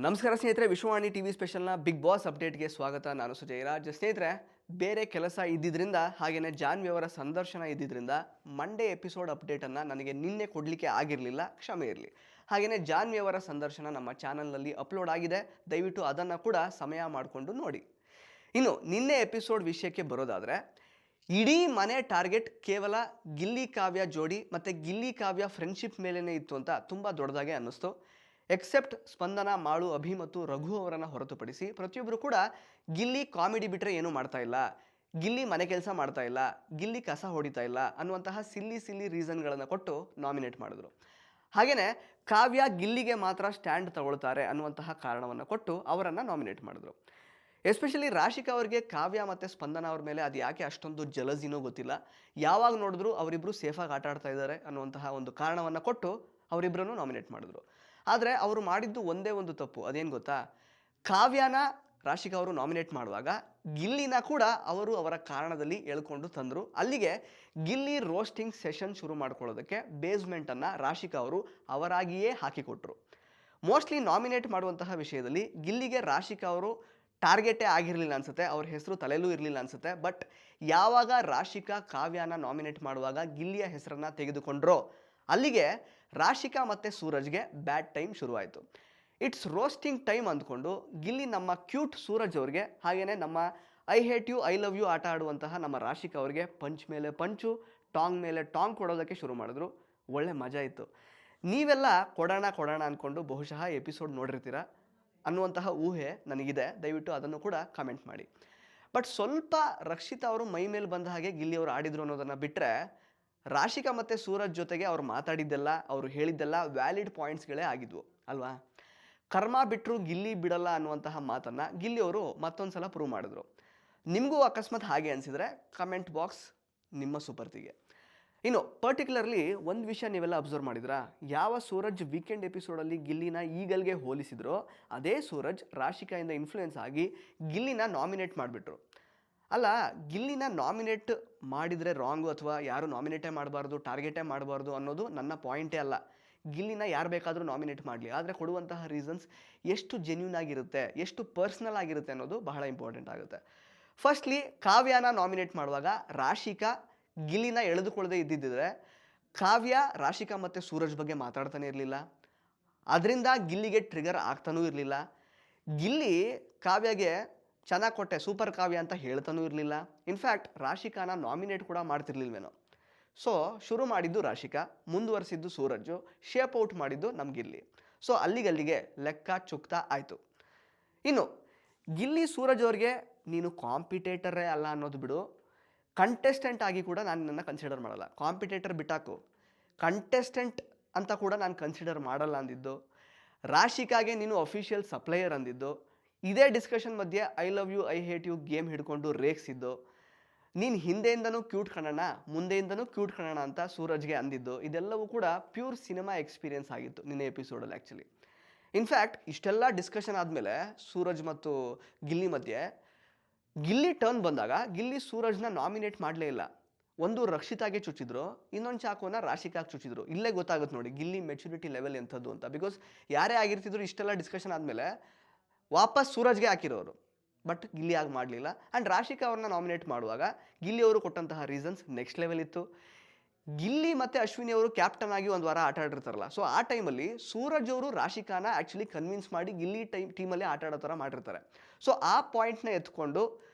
ನಮಸ್ಕಾರ ಸ್ನೇಹಿತರೆ, Vishwavani TV ಸ್ಪೆಷಲ್ನ big boss ಅಪ್ಡೇಟ್ಗೆ ಸ್ವಾಗತ. ನಾನು ಸುಜಯರಾಜ್. ಸ್ನೇಹಿತರೆ, ಬೇರೆ ಕೆಲಸ ಇದ್ದಿದ್ದರಿಂದ ಹಾಗೆಯೇ ಜಾನ್ವಿ ಅವರ ಸಂದರ್ಶನ ಇದ್ದಿದ್ದರಿಂದ ಮಂಡೇ ಎಪಿಸೋಡ್ ಅಪ್ಡೇಟನ್ನು ನನಗೆ ನಿನ್ನೆ ಕೊಡಲಿಕ್ಕೆ ಆಗಿರಲಿಲ್ಲ, ಕ್ಷಮೆ ಇರಲಿ. ಹಾಗೆಯೇ ಜಾನ್ವಿ ಅವರ ಸಂದರ್ಶನ ನಮ್ಮ ಚಾನಲ್ನಲ್ಲಿ ಅಪ್ಲೋಡ್ ಆಗಿದೆ, ದಯವಿಟ್ಟು ಅದನ್ನು ಕೂಡ ಸಮಯ ಮಾಡಿಕೊಂಡು ನೋಡಿ. ಇನ್ನು ನಿನ್ನೆ ಎಪಿಸೋಡ್ ವಿಷಯಕ್ಕೆ ಬರೋದಾದರೆ, ಇಡೀ ಮನೆ ಟಾರ್ಗೆಟ್ ಕೇವಲ ಗಿಲ್ಲಿ ಕಾವ್ಯ ಜೋಡಿ ಮತ್ತು ಗಿಲ್ಲಿ ಕಾವ್ಯ ಫ್ರೆಂಡ್ಶಿಪ್ ಮೇಲೇ ಇತ್ತು ಅಂತ ತುಂಬ ದೊಡ್ಡದಾಗೆ ಅನ್ನಿಸ್ತು. ಎಕ್ಸೆಪ್ಟ್ ಸ್ಪಂದನ, ಮಾಳು, ಅಭಿ ಮತ್ತು ರಘು ಅವರನ್ನು ಹೊರತುಪಡಿಸಿ ಪ್ರತಿಯೊಬ್ಬರು ಕೂಡ ಗಿಲ್ಲಿ ಕಾಮಿಡಿ ಬಿಟ್ಟರೆ ಏನೂ ಮಾಡ್ತಾ ಇಲ್ಲ, ಗಿಲ್ಲಿ ಮನೆ ಕೆಲಸ ಮಾಡ್ತಾ ಇಲ್ಲ, ಗಿಲ್ಲಿ ಕಸ ಹೊಡಿತಾ ಇಲ್ಲ ಅನ್ನುವಂತಹ ಸಿಲ್ಲಿ ರೀಸನ್ಗಳನ್ನು ಕೊಟ್ಟು ನಾಮಿನೇಟ್ ಮಾಡಿದ್ರು. ಹಾಗೆಯೇ ಕಾವ್ಯ ಗಿಲ್ಲಿಗೆ ಮಾತ್ರ ಸ್ಟ್ಯಾಂಡ್ ತಗೊಳ್ತಾರೆ ಅನ್ನುವಂತಹ ಕಾರಣವನ್ನು ಕೊಟ್ಟು ಅವರನ್ನು ನಾಮಿನೇಟ್ ಮಾಡಿದ್ರು. ಎಸ್ಪೆಷಲಿ ರಾಶಿಕಾ ಅವರಿಗೆ ಕಾವ್ಯ ಮತ್ತು ಸ್ಪಂದನ ಅವ್ರ ಮೇಲೆ ಅದು ಯಾಕೆ ಅಷ್ಟೊಂದು ಜಲಜಿನೋ ಗೊತ್ತಿಲ್ಲ, ಯಾವಾಗ ನೋಡಿದ್ರು ಅವರಿಬ್ಬರು ಸೇಫಾಗಿ ಆಟ ಆಡ್ತಾ ಇದ್ದಾರೆ ಅನ್ನುವಂತಹ ಒಂದು ಕಾರಣವನ್ನು ಕೊಟ್ಟು ಅವರಿಬ್ಬರನ್ನು ನಾಮಿನೇಟ್ ಮಾಡಿದ್ರು. ಆದರೆ ಅವರು ಮಾಡಿದ್ದು ಒಂದೇ ಒಂದು ತಪ್ಪು. ಅದೇನು ಗೊತ್ತಾ? ಕಾವ್ಯನ ರಾಶಿಕಾ ಅವರು ನಾಮಿನೇಟ್ ಮಾಡುವಾಗ ಗಿಲ್ಲಿನ ಕೂಡ ಅವರು ಅವರ ಕಾರಣದಲ್ಲಿ ಎಳ್ಕೊಂಡು ತಂದರು. ಅಲ್ಲಿಗೆ ಗಿಲ್ಲಿ ರೋಸ್ಟಿಂಗ್ ಸೆಷನ್ ಶುರು ಮಾಡ್ಕೊಳ್ಳೋದಕ್ಕೆ ಬೇಸ್ಮೆಂಟನ್ನು ರಾಶಿಕಾ ಅವರು ಅವರಾಗಿಯೇ ಹಾಕಿಕೊಟ್ರು. ಮೋಸ್ಟ್ಲಿ ನಾಮಿನೇಟ್ ಮಾಡುವಂತಹ ವಿಷಯದಲ್ಲಿ ಗಿಲ್ಲಿಗೆ ರಾಶಿಕಾ ಅವರು ಟಾರ್ಗೆಟೇ ಆಗಿರಲಿಲ್ಲ ಅನಿಸುತ್ತೆ, ಅವ್ರ ಹೆಸರು ತಲೆಯಲ್ಲೂ ಇರಲಿಲ್ಲ ಅನಿಸುತ್ತೆ. ಬಟ್ ಯಾವಾಗ ರಾಶಿಕಾ ಕಾವ್ಯನ ನಾಮಿನೇಟ್ ಮಾಡುವಾಗ ಗಿಲ್ಲಿಯ ಹೆಸರನ್ನು ತೆಗೆದುಕೊಂಡ್ರೋ ಅಲ್ಲಿಗೆ ರಾಶಿಕಾ ಮತ್ತು ಸೂರಜ್ಗೆ ಬ್ಯಾಡ್ ಟೈಮ್ ಶುರುವಾಯಿತು. ಇಟ್ಸ್ ರೋಸ್ಟಿಂಗ್ ಟೈಮ್ ಅಂದ್ಕೊಂಡು ಗಿಲ್ಲಿ ನಮ್ಮ ಕ್ಯೂಟ್ ಸೂರಜ್ ಅವ್ರಿಗೆ ಹಾಗೆಯೇ ನಮ್ಮ I hate you I love you ಆಟ ಆಡುವಂತಹ ನಮ್ಮ ರಾಶಿಕಾ ಅವ್ರಿಗೆ ಪಂಚ್ ಮೇಲೆ ಪಂಚು, ಟಾಂಗ್ ಮೇಲೆ ಟಾಂಗ್ ಕೊಡೋದಕ್ಕೆ ಶುರು ಮಾಡಿದ್ರು. ಒಳ್ಳೆ ಮಜಾ ಇತ್ತು. ನೀವೆಲ್ಲ ಕೊಡೋಣ ಅಂದ್ಕೊಂಡು ಬಹುಶಃ ಎಪಿಸೋಡ್ ನೋಡಿರ್ತೀರ ಅನ್ನುವಂತಹ ಊಹೆ ನನಗಿದೆ, ದಯವಿಟ್ಟು ಅದನ್ನು ಕೂಡ ಕಮೆಂಟ್ ಮಾಡಿ. ಬಟ್ ಸ್ವಲ್ಪ ರಕ್ಷಿತಾ ಅವರು ಮೈ ಮೇಲೆ ಬಂದ ಹಾಗೆ ಗಿಲ್ಲಿ ಅವರು ಆಡಿದ್ರು ಅನ್ನೋದನ್ನು ಬಿಟ್ಟರೆ, ರಾಶಿಕಾ ಮತ್ತು ಸೂರಜ್ ಜೊತೆಗೆ ಅವ್ರು ಮಾತಾಡಿದ್ದೆಲ್ಲ, ಅವರು ಹೇಳಿದ್ದೆಲ್ಲ ವ್ಯಾಲಿಡ್ ಪಾಯಿಂಟ್ಸ್ಗಳೇ ಆಗಿದ್ವು ಅಲ್ವಾ? ಕರ್ಮ ಬಿಟ್ಟರು ಗಿಲ್ಲಿ ಬಿಡಲ್ಲ ಅನ್ನುವಂತಹ ಮಾತನ್ನು ಗಿಲ್ಲಿ ಅವರು ಮತ್ತೊಂದು ಸಲ ಪ್ರೂವ್ ಮಾಡಿದ್ರು. ನಿಮಗೂ ಅಕಸ್ಮಾತ್ ಹಾಗೆ ಅನಿಸಿದರೆ ಕಮೆಂಟ್ ಬಾಕ್ಸ್ ನಿಮ್ಮ ಸುಪರ್ತಿಗೆ. ಇನ್ನು ಪರ್ಟಿಕ್ಯುಲರ್ಲಿ ಒಂದು ವಿಷಯ ನೀವೆಲ್ಲ ಅಬ್ಸರ್ವ್ ಮಾಡಿದ್ರಾ? ಯಾವ ಸೂರಜ್ ವೀಕೆಂಡ್ ಎಪಿಸೋಡಲ್ಲಿ ಗಿಲ್ಲಿನ ಈಗಲ್ಗೆ ಹೋಲಿಸಿದ್ರೋ ಅದೇ ಸೂರಜ್ ರಾಶಿಕಾಯಿಂದ ಇನ್ಫ್ಲೂಯೆನ್ಸ್ ಆಗಿ ಗಿಲ್ಲಿನ ನಾಮಿನೇಟ್ ಮಾಡಿಬಿಟ್ರು. ಅಲ್ಲ, ಗಿಲ್ಲಿನ ನಾಮಿನೇಟ್ ಮಾಡಿದರೆ ರಾಂಗು ಅಥವಾ ಯಾರು ನಾಮಿನೇಟೇ ಮಾಡಬಾರ್ದು, ಟಾರ್ಗೆಟೇ ಮಾಡಬಾರ್ದು ಅನ್ನೋದು ನನ್ನ ಪಾಯಿಂಟೇ ಅಲ್ಲ. ಗಿಲ್ಲಿನ ಯಾರು ಬೇಕಾದರೂ ನಾಮಿನೇಟ್ ಮಾಡಲಿ, ಆದರೆ ಕೊಡುವಂತಹ ರೀಸನ್ಸ್ ಎಷ್ಟು ಜೆನ್ಯೂನ್ ಆಗಿರುತ್ತೆ, ಎಷ್ಟು ಪರ್ಸ್ನಲ್ ಆಗಿರುತ್ತೆ ಅನ್ನೋದು ಬಹಳ ಇಂಪಾರ್ಟೆಂಟ್ ಆಗುತ್ತೆ. ಫಸ್ಟ್ಲಿ ಕಾವ್ಯನ ನಾಮಿನೇಟ್ ಮಾಡುವಾಗ ರಾಶಿಕಾ ಗಿಲ್ಲಿನ ಎಳೆದುಕೊಳ್ಳದೆ ಇದ್ದಿದ್ದರೆ ಕಾವ್ಯ ರಾಶಿಕಾ ಮತ್ತು ಸೂರಜ್ ಬಗ್ಗೆ ಮಾತಾಡ್ತಾನೆ ಇರಲಿಲ್ಲ, ಅದರಿಂದ ಗಿಲ್ಲಿಗೆ ಟ್ರಿಗರ್ ಆಗ್ತಾನೂ ಇರಲಿಲ್ಲ. ಗಿಲ್ಲಿ ಕಾವ್ಯಗೆ ಚೆನ್ನಾಗಿ ಕೊಟ್ಟೆ, ಸೂಪರ್ ಕಾವ್ಯ ಅಂತ ಹೇಳ್ತಾನೂ ಇರಲಿಲ್ಲ. ಇನ್ಫ್ಯಾಕ್ಟ್ ರಾಶಿಕಾನ ನಾಮಿನೇಟ್ ಕೂಡ ಮಾಡ್ತಿರ್ಲಿಲ್ವೇನೋ. ಸೊ ಶುರು ಮಾಡಿದ್ದು ರಾಶಿಕಾ, ಮುಂದುವರಿಸಿದ್ದು ಸೂರಜ್ಜು, ಶೇಪ್ ಔಟ್ ಮಾಡಿದ್ದು ನಮ್ಮ ಗಿಲ್ಲಿ. ಸೊ ಅಲ್ಲಿಗಲ್ಲಿಗೆ ಲೆಕ್ಕ ಚುಕ್ತಾ ಆಯಿತು. ಇನ್ನು ಗಿಲ್ಲಿ ಸೂರಜ್ ಅವ್ರಿಗೆ ನೀನು ಕಾಂಪಿಟೇಟರೇ ಅಲ್ಲ ಅನ್ನೋದು ಬಿಡು, ಕಂಟೆಸ್ಟೆಂಟ್ ಆಗಿ ಕೂಡ ನಾನು ನನ್ನ ಕನ್ಸಿಡರ್ ಮಾಡಲ್ಲ. ಕಾಂಪಿಟೇಟರ್ ಬಿಟ್ಟಾಕು, ಕಂಟೆಸ್ಟೆಂಟ್ ಅಂತ ಕೂಡ ನಾನು ಕನ್ಸಿಡರ್ ಮಾಡಲ್ಲ ಅಂದಿದ್ದು. ರಾಶಿಕಾಗೆ ನೀನು ಅಫಿಷಿಯಲ್ ಸಪ್ಲೈಯರ್ ಅಂದಿದ್ದು. ಇದೇ ಡಿಸ್ಕಷನ್ ಮಧ್ಯೆ I love you I hate you game ಹಿಡ್ಕೊಂಡು ರೇಗಿಸಿದ್ದು. ನೀನು ಹಿಂದೆಯಿಂದನೂ ಕ್ಯೂಟ್ ಕಾಣೋಣ, ಮುಂದೆಯಿಂದನೂ ಕ್ಯೂಟ್ ಕಾಣೋಣ ಅಂತ ಸೂರಜ್ಗೆ ಅಂದಿದ್ದು. ಇದೆಲ್ಲವೂ ಕೂಡ ಪ್ಯೂರ್ ಸಿನಿಮಾ ಎಕ್ಸ್ಪೀರಿಯನ್ಸ್ ಆಗಿತ್ತು ನಿನ್ನೆ ಎಪಿಸೋಡಲ್ಲಿ ಆ್ಯಕ್ಚುಲಿ. ಇನ್ಫ್ಯಾಕ್ಟ್ ಇಷ್ಟೆಲ್ಲ ಡಿಸ್ಕಷನ್ ಆದಮೇಲೆ ಸೂರಜ್ ಮತ್ತು ಗಿಲ್ಲಿ ಮಧ್ಯೆ ಗಿಲ್ಲಿ ಟರ್ನ್ ಬಂದಾಗ ಗಿಲ್ಲಿ ಸೂರಜ್ನ ನಾಮಿನೇಟ್ ಮಾಡಲೇ ಇಲ್ಲ. ಒಂದು ರಕ್ಷಿತಾಗೆ ಚುಚ್ಚಿದ್ರು, ಇನ್ನೊಂದು ಚಾಕುನ ರಾಶಿಕಾಗೆ ಚುಚ್ಚಿದ್ರು. ಇಲ್ಲೇ ಗೊತ್ತಾಗುತ್ತೆ ನೋಡಿ ಗಿಲ್ಲಿ ಮೆಚುರಿಟಿ ಲೆವೆಲ್ ಎಂಥದ್ದು ಅಂತ. ಬಿಕಾಸ್ ಯಾರೇ ಆಗಿರ್ತಿದ್ರು ಇಷ್ಟೆಲ್ಲ ಡಿಸ್ಕಷನ್ ಆದಮೇಲೆ ವಾಪಸ್ ಸೂರಜ್ಗೆ ಹಾಕಿರೋರು, ಬಟ್ ಗಿಲ್ಲಿ ಆಗಿ ಮಾಡಲಿಲ್ಲ. ಆ್ಯಂಡ್ ರಾಶಿಕಾ ಅವ್ರನ್ನ ನಾಮಿನೇಟ್ ಮಾಡುವಾಗ ಗಿಲ್ಲಿ ಅವರು ಕೊಟ್ಟಂತಹ ರೀಸನ್ಸ್ ನೆಕ್ಸ್ಟ್ ಲೆವೆಲ್ ಇತ್ತು. ಗಿಲ್ಲಿ ಮತ್ತು ಅಶ್ವಿನಿ ಅವರು ಕ್ಯಾಪ್ಟನ್ ಆಗಿ ಒಂದು ವಾರ ಆಟ ಆಡಿರ್ತಾರಲ್ಲ, ಸೊ ಆ ಟೈಮಲ್ಲಿ ಸೂರಜ್ ಅವರು ರಾಶಿಕಾನ ಆ್ಯಕ್ಚುಲಿ ಕನ್ವಿನ್ಸ್ ಮಾಡಿ ಗಿಲ್ಲಿ ಟೀಮಲ್ಲಿ ಆಟ ಆಡೋ ಥರ ಮಾಡಿರ್ತಾರೆ. ಸೊ ಆ ಪಾಯಿಂಟ್ನ ಎತ್ಕೊಂಡು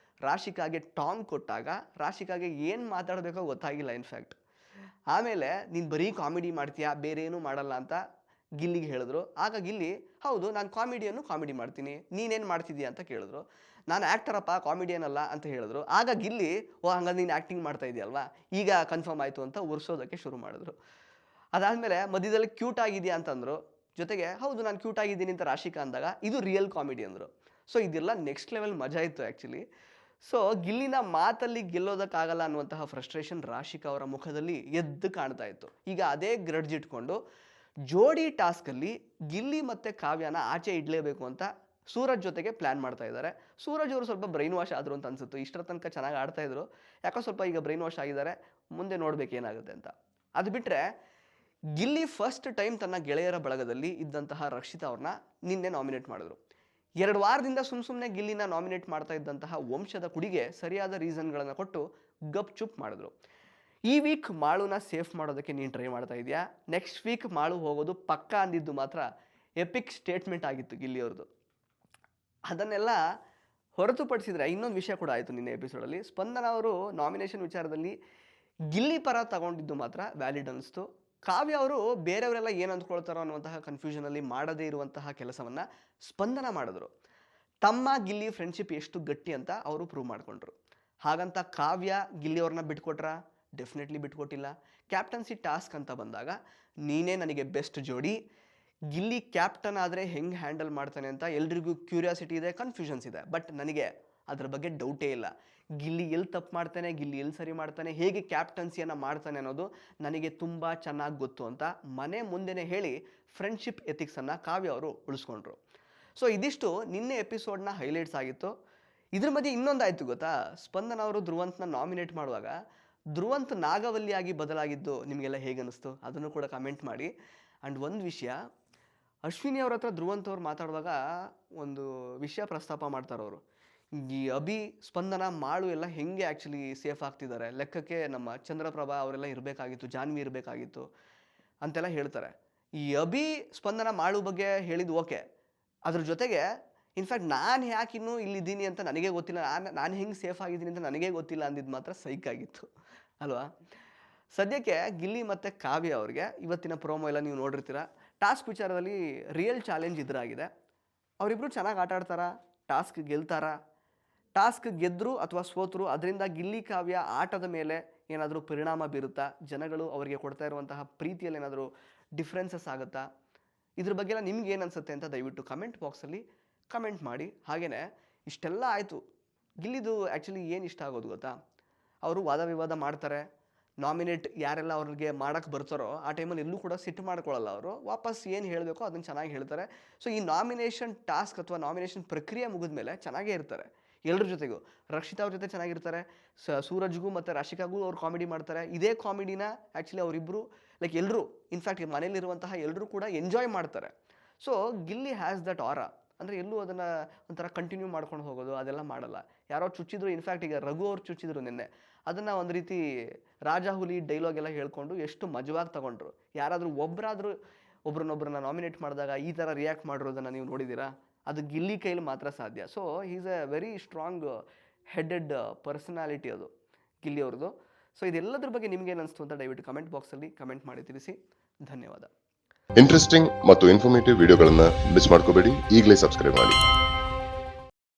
ರಾಶಿಕಾಗೆ ಟಾಂಗ್ ಕೊಟ್ಟಾಗ ರಾಶಿಕಾಗೆ ಏನು ಮಾತಾಡಬೇಕೋ ಗೊತ್ತಾಗಿಲ್ಲ ಇನ್ಫ್ಯಾಕ್ಟ್. ಆಮೇಲೆ ನೀನು ಬರೀ ಕಾಮಿಡಿ ಮಾಡ್ತೀಯಾ, ಬೇರೆ ಏನೂ ಮಾಡಲ್ಲ ಅಂತ ಗಿಲ್ಲಿಗೆ ಹೇಳಿದ್ರು. ಆಗ ಗಿಲ್ಲಿ, ಹೌದು ನಾನು ಕಾಮಿಡಿ ಮಾಡ್ತೀನಿ, ನೀನೇನು ಮಾಡ್ತಿದ್ದೀಯ ಅಂತ ಕೇಳಿದ್ರು. ನಾನು ಆ್ಯಕ್ಟರಪ್ಪ, ಕಾಮಿಡಿಯನ್ ಅಲ್ಲ ಅಂತ ಹೇಳಿದ್ರು. ಆಗ ಗಿಲ್ಲಿ, ಓ ಹಂಗಂದ್ರೆ ನೀನು ಆ್ಯಕ್ಟಿಂಗ್ ಮಾಡ್ತಾ ಇದೆಯಲ್ವಾ, ಈಗ ಕನ್ಫರ್ಮ್ ಆಯಿತು ಅಂತ ಉರ್ಸೋದಕ್ಕೆ ಶುರು ಮಾಡಿದ್ರು. ಅದಾದಮೇಲೆ ಮಧ್ಯದಲ್ಲಿ ಕ್ಯೂಟ್ ಆಗಿದೆಯಾ ಅಂತಂದರು. ಜೊತೆಗೆ ಹೌದು ನಾನು ಕ್ಯೂಟ್ ಆಗಿದ್ದೀನಿ ಅಂತ ರಾಶಿಕಾ ಅಂದಾಗ ಇದು ರಿಯಲ್ ಕಾಮಿಡಿ ಅಂದರು. ಸೊ ಇದೆಲ್ಲ ನೆಕ್ಸ್ಟ್ ಲೆವೆಲ್ ಮಜಾ ಇತ್ತು ಆ್ಯಕ್ಚುಲಿ. ಸೊ ಗಿಲ್ಲಿನ ಮಾತಲ್ಲಿ ಗೆಲ್ಲೋದಕ್ಕಾಗಲ್ಲ ಅನ್ನುವಂತಹ ಫ್ರಸ್ಟ್ರೇಷನ್ ರಾಶಿಕಾ ಅವರ ಮುಖದಲ್ಲಿ ಎದ್ದು ಕಾಣ್ತಾ ಇತ್ತು. ಈಗ ಅದೇ ಗ್ರಡ್ಜ್ ಇಟ್ಕೊಂಡು ಜೋಡಿ ಟಾಸ್ಕಲ್ಲಿ ಗಿಲ್ಲಿ ಮತ್ತು ಕಾವ್ಯನ ಆಚೆ ಇಡಲೇಬೇಕು ಅಂತ ಸೂರಜ್ ಜೊತೆಗೆ ಪ್ಲ್ಯಾನ್ ಮಾಡ್ತಾ ಇದ್ದಾರೆ. ಸೂರಜ್ ಅವರು ಸ್ವಲ್ಪ ಬ್ರೈನ್ ವಾಶ್ ಆದರು ಅಂತ ಅನಿಸುತ್ತೆ. ಇಷ್ಟರ ತನಕ ಚೆನ್ನಾಗಿ ಆಡ್ತಾಯಿದ್ರು, ಯಾಕೋ ಸ್ವಲ್ಪ ಈಗ ಬ್ರೈನ್ ವಾಶ್ ಆಗಿದ್ದಾರೆ. ಮುಂದೆ ನೋಡ್ಬೇಕು ಏನಾಗುತ್ತೆ ಅಂತ. ಅದು ಬಿಟ್ಟರೆ ಗಿಲ್ಲಿ ಫಸ್ಟ್ ಟೈಮ್ ತನ್ನ ಗೆಳೆಯರ ಬಳಗದಲ್ಲಿ ಇದ್ದಂತಹ ರಕ್ಷಿತಾ ಅವ್ರನ್ನ ನಿನ್ನೆ ನಾಮಿನೇಟ್ ಮಾಡಿದ್ರು. 2 ವಾರದಿಂದ ಸುಮ್ಮನೆ ಗಿಲ್ಲಿನ ನಾಮಿನೇಟ್ ಮಾಡ್ತಾ ಇದ್ದಂತಹ ವಂಶದ ಕುಡಿಗೆ ಸರಿಯಾದ ರೀಸನ್ಗಳನ್ನು ಕೊಟ್ಟು ಗಪ್ ಚುಪ್ ಮಾಡಿದ್ರು. ಈ ವೀಕ್ ಮಾಳುನ ಸೇಫ್ ಮಾಡೋದಕ್ಕೆ ನೀನು ಟ್ರೈ ಮಾಡ್ತಾ ಇದೆಯಾ, ನೆಕ್ಸ್ಟ್ ವೀಕ್ ಮಾಳು ಹೋಗೋದು ಪಕ್ಕ ಅಂದಿದ್ದು ಮಾತ್ರ ಎಪಿಕ್ ಸ್ಟೇಟ್ಮೆಂಟ್ ಆಗಿತ್ತು ಗಿಲ್ಲಿ ಅವ್ರದ್ದು. ಅದನ್ನೆಲ್ಲ ಹೊರತುಪಡಿಸಿದ್ರೆ ಇನ್ನೊಂದು ವಿಷಯ ಕೂಡ ಆಯಿತು ನಿನ್ನೆ ಎಪಿಸೋಡಲ್ಲಿ. ಸ್ಪಂದನ ಅವರು ನಾಮಿನೇಷನ್ ವಿಚಾರದಲ್ಲಿ ಗಿಲ್ಲಿ ಪರ ತಗೊಂಡಿದ್ದು ಮಾತ್ರ ವ್ಯಾಲಿಡ್ ಅನ್ನಿಸ್ತು. ಕಾವ್ಯ ಅವರು ಬೇರೆಯವರೆಲ್ಲ ಏನು ಅಂದ್ಕೊಳ್ತಾರೋ ಅನ್ನುವಂತಹ ಕನ್ಫ್ಯೂಷನಲ್ಲಿ ಮಾಡದೇ ಇರುವಂತಹ ಕೆಲಸವನ್ನು ಸ್ಪಂದನ ಮಾಡಿದ್ರು. ತಮ್ಮ ಗಿಲ್ಲಿ ಫ್ರೆಂಡ್ಶಿಪ್ ಎಷ್ಟು ಗಟ್ಟಿ ಅಂತ ಅವರು ಪ್ರೂವ್ ಮಾಡಿಕೊಂಡ್ರು. ಹಾಗಂತ ಕಾವ್ಯ ಗಿಲ್ಲಿಯವ್ರನ್ನ ಬಿಟ್ಕೊಟ್ರ? ಡೆಫಿನೆಟ್ಲಿ ಬಿಟ್ಕೊಟ್ಟಿಲ್ಲ. ಕ್ಯಾಪ್ಟನ್ಸಿ ಟಾಸ್ಕ್ ಅಂತ ಬಂದಾಗ ನೀನೇ ನನಗೆ ಬೆಸ್ಟ್ ಜೋಡಿ, ಗಿಲ್ಲಿ ಕ್ಯಾಪ್ಟನ್ ಆದರೆ ಹೆಂಗೆ ಹ್ಯಾಂಡಲ್ ಮಾಡ್ತಾನೆ ಅಂತ ಎಲ್ರಿಗೂ ಕ್ಯೂರಿಯಾಸಿಟಿ ಇದೆ, ಕನ್ಫ್ಯೂಷನ್ಸ್ ಇದೆ. ಬಟ್ ನನಗೆ ಅದರ ಬಗ್ಗೆ ಡೌಟೇ ಇಲ್ಲ. ಗಿಲ್ಲಿ ಎಲ್ಲಿ ತಪ್ಪು ಮಾಡ್ತಾನೆ, ಗಿಲ್ಲಿ ಎಲ್ಲಿ ಸರಿ ಮಾಡ್ತಾನೆ, ಹೇಗೆ ಕ್ಯಾಪ್ಟನ್ಸಿಯನ್ನು ಮಾಡ್ತಾನೆ ಅನ್ನೋದು ನನಗೆ ತುಂಬ ಚೆನ್ನಾಗಿ ಗೊತ್ತು ಅಂತ ಮನೆ ಮುಂದೆನೇ ಹೇಳಿ ಫ್ರೆಂಡ್ಶಿಪ್ ಎಥಿಕ್ಸನ್ನು ಕಾವ್ಯ ಅವರು ಉಳಿಸ್ಕೊಂಡ್ರು. ಸೊ ಇದಿಷ್ಟು ನಿನ್ನೆ ಎಪಿಸೋಡ್ನ ಹೈಲೈಟ್ಸ್ ಆಗಿತ್ತು. ಇದ್ರ ಮಧ್ಯೆ ಇನ್ನೊಂದಾಯಿತು ಗೊತ್ತಾ, ಸ್ಪಂದನ ಅವರು ಧ್ರುವಂತನ ನಾಮಿನೇಟ್ ಮಾಡುವಾಗ ಧ್ರುವಂತ್ ನಾಗವಲ್ಲಿಯಾಗಿ ಬದಲಾಗಿದ್ದು ನಿಮಗೆಲ್ಲ ಹೇಗೆ ಅನ್ನಿಸ್ತು ಅದನ್ನು ಕೂಡ ಕಮೆಂಟ್ ಮಾಡಿ. ಆ್ಯಂಡ್ ಒಂದು ವಿಷಯ, ಅಶ್ವಿನಿ ಅವ್ರ ಹತ್ರ ಧ್ರುವಂತ್ ಅವ್ರು ಮಾತಾಡುವಾಗ ಒಂದು ವಿಷಯ ಪ್ರಸ್ತಾಪ ಮಾಡ್ತಾರೆ ಅವರು. ಈ ಅಭಿ, ಸ್ಪಂದನ, ಮಾಳು ಎಲ್ಲ ಹೆಂಗೆ ಆ್ಯಕ್ಚುಲಿ ಸೇಫ್ ಆಗ್ತಿದ್ದಾರೆ, ಲೆಕ್ಕಕ್ಕೆ ನಮ್ಮ ಚಂದ್ರಪ್ರಭಾ ಅವರೆಲ್ಲ ಇರಬೇಕಾಗಿತ್ತು, ಜಾನ್ವಿ ಇರಬೇಕಾಗಿತ್ತು ಅಂತೆಲ್ಲ ಹೇಳ್ತಾರೆ. ಈ ಅಭಿ, ಸ್ಪಂದನ, ಮಾಳು ಬಗ್ಗೆ ಹೇಳಿದ್ದು ಓಕೆ, ಅದ್ರ ಜೊತೆಗೆ ಇನ್ಫ್ಯಾಕ್ಟ್ ನಾನು ಯಾಕೆ ಇನ್ನೂ ಇಲ್ಲಿದ್ದೀನಿ ಅಂತ ನನಗೆ ಗೊತ್ತಿಲ್ಲ, ನಾನು ಹೆಂಗೆ ಸೇಫ್ ಆಗಿದ್ದೀನಿ ಅಂತ ನನಗೆ ಗೊತ್ತಿಲ್ಲ ಅಂದಿದ್ದು ಮಾತ್ರ ಸೈಕ್ ಆಗಿತ್ತು ಅಲ್ವಾ. ಸದ್ಯಕ್ಕೆ ಗಿಲ್ಲಿ ಮತ್ತು ಕಾವ್ಯ ಅವ್ರಿಗೆ ಇವತ್ತಿನ ಪ್ರೋಮೋ ಎಲ್ಲ ನೀವು ನೋಡಿರ್ತೀರ. ಟಾಸ್ಕ್ ವಿಚಾರದಲ್ಲಿ ರಿಯಲ್ ಚಾಲೆಂಜ್ ಇದ್ರಾಗಿದೆ. ಅವರಿಬ್ಬರು ಚೆನ್ನಾಗಿ ಆಟ ಆಡ್ತಾರಾ, ಟಾಸ್ಕ್ ಗೆಲ್ತಾರಾ, ಟಾಸ್ಕ್ ಗೆದ್ದರು ಅಥವಾ ಸೋತರು ಅದರಿಂದ ಗಿಲ್ಲಿ ಕಾವ್ಯ ಆಟದ ಮೇಲೆ ಏನಾದರೂ ಪರಿಣಾಮ ಬೀರುತ್ತಾ, ಜನಗಳು ಅವರಿಗೆ ಕೊಡ್ತಾ ಇರುವಂತಹ ಪ್ರೀತಿಯಲ್ಲಿ ಏನಾದರೂ ಡಿಫ್ರೆನ್ಸಸ್ ಆಗುತ್ತಾ, ಇದ್ರ ಬಗ್ಗೆ ಎಲ್ಲ ನಿಮ್ಗೆ ಏನು ಅನಿಸುತ್ತೆ ಅಂತ ದಯವಿಟ್ಟು ಕಮೆಂಟ್ ಬಾಕ್ಸಲ್ಲಿ ಕಮೆಂಟ್ ಮಾಡಿ. ಹಾಗೆಯೇ ಇಷ್ಟೆಲ್ಲ ಆಯಿತು, ಗಿಲ್ಲಿದು ಆ್ಯಕ್ಚುಲಿ ಏನು ಇಷ್ಟ ಆಗೋದು ಗೊತ್ತಾ, ಅವರು ವಾದ ವಿವಾದ ಮಾಡ್ತಾರೆ, ನಾಮಿನೇಟ್ ಯಾರೆಲ್ಲ ಅವ್ರಿಗೆ ಮಾಡೋಕ್ಕೆ ಬರ್ತಾರೋ ಆ ಟೈಮಲ್ಲಿ ಎಲ್ಲೂ ಕೂಡ ಸಿಟ್ಟು ಮಾಡ್ಕೊಳ್ಳಲ್ಲ. ಅವರು ವಾಪಸ್ ಏನು ಹೇಳಬೇಕೋ ಅದನ್ನು ಚೆನ್ನಾಗಿ ಹೇಳ್ತಾರೆ. ಸೊ ಈ ನಾಮಿನೇಷನ್ ಟಾಸ್ಕ್ ಅಥವಾ ನಾಮಿನೇಷನ್ ಪ್ರಕ್ರಿಯೆ ಮುಗಿದ ಮೇಲೆ ಚೆನ್ನಾಗೇ ಇರ್ತಾರೆ ಎಲ್ಲರ ಜೊತೆಗೂ. ರಕ್ಷಿತಾ ಅವ್ರ ಜೊತೆ ಚೆನ್ನಾಗಿರ್ತಾರೆ, ಸೂರಜ್ಗೂ ಮತ್ತು ರಾಶಿಕಾಗೂ ಅವ್ರು ಕಾಮಿಡಿ ಮಾಡ್ತಾರೆ. ಇದೇ ಕಾಮಿಡಿನ ಆ್ಯಕ್ಚುಲಿ ಅವರಿಬ್ಬರು ಲೈಕ್ ಎಲ್ಲರೂ, ಇನ್ಫ್ಯಾಕ್ಟ್ ಮನೇಲಿರುವಂತಹ ಎಲ್ಲರೂ ಕೂಡ ಎಂಜಾಯ್ ಮಾಡ್ತಾರೆ. ಸೊ ಗಿಲ್ಲಿ ಹ್ಯಾಸ್ ದಟ್ ಆರಾ, ಅಂದರೆ ಎಲ್ಲೂ ಅದನ್ನು ಒಂಥರ ಕಂಟಿನ್ಯೂ ಮಾಡ್ಕೊಂಡು ಹೋಗೋದು ಅದೆಲ್ಲ ಮಾಡಲ್ಲ. ಯಾರೋ ಚುಚ್ಚಿದ್ರು, ಇನ್ಫ್ಯಾಕ್ಟ್ ಈಗ ರಘು ಅವ್ರು ಚುಚ್ಚಿದ್ರು ನಿನ್ನೆ, ಅದನ್ನು ಒಂದು ರೀತಿ ರಾಜಾ ಹುಲಿ ಡೈಲಾಗ್ ಎಲ್ಲ ಹೇಳ್ಕೊಂಡು ಎಷ್ಟು ಮಜವಾಗಿ ತಗೊಂಡ್ರು. ಯಾರಾದರೂ ಒಬ್ಬರನ್ನೊಬ್ಬರನ್ನ ನಾಮಿನೇಟ್ ಮಾಡಿದಾಗ ಈ ಥರ ರಿಯಾಕ್ಟ್ ಮಾಡಿರೋದನ್ನು ನೀವು ನೋಡಿದ್ದೀರಾ? ಅದು ಗಿಲ್ಲಿ ಕೈಲಿ ಮಾತ್ರ ಸಾಧ್ಯ. So is A very strong headed personality ಅದು ಗಿಲ್ಲಿ ಅವ್ರದ್ದು. ಸೊ ಇದೆಲ್ಲದ್ರ ಬಗ್ಗೆ ನಿಮ್ಗೇನು ಅನಿಸ್ತು ಅಂತ ದಯವಿಟ್ಟು ಕಮೆಂಟ್ ಬಾಕ್ಸಲ್ಲಿ ಕಮೆಂಟ್ ಮಾಡಿ ತಿಳಿಸಿ. ಧನ್ಯವಾದ. ಇಂಟ್ರೆಸ್ಟಿಂಗ್ ಮತ್ತು ಇನ್ಫಾರ್ಮೇಟಿವ್ ವಿಡಿಯೋಗಳನ್ನು ಮಿಸ್ ಮಾಡ್ಕೋಬೇಡಿ, ಈಗಲೇ ಸಬ್ಸ್ಕ್ರೈಬ್ ಮಾಡಿ.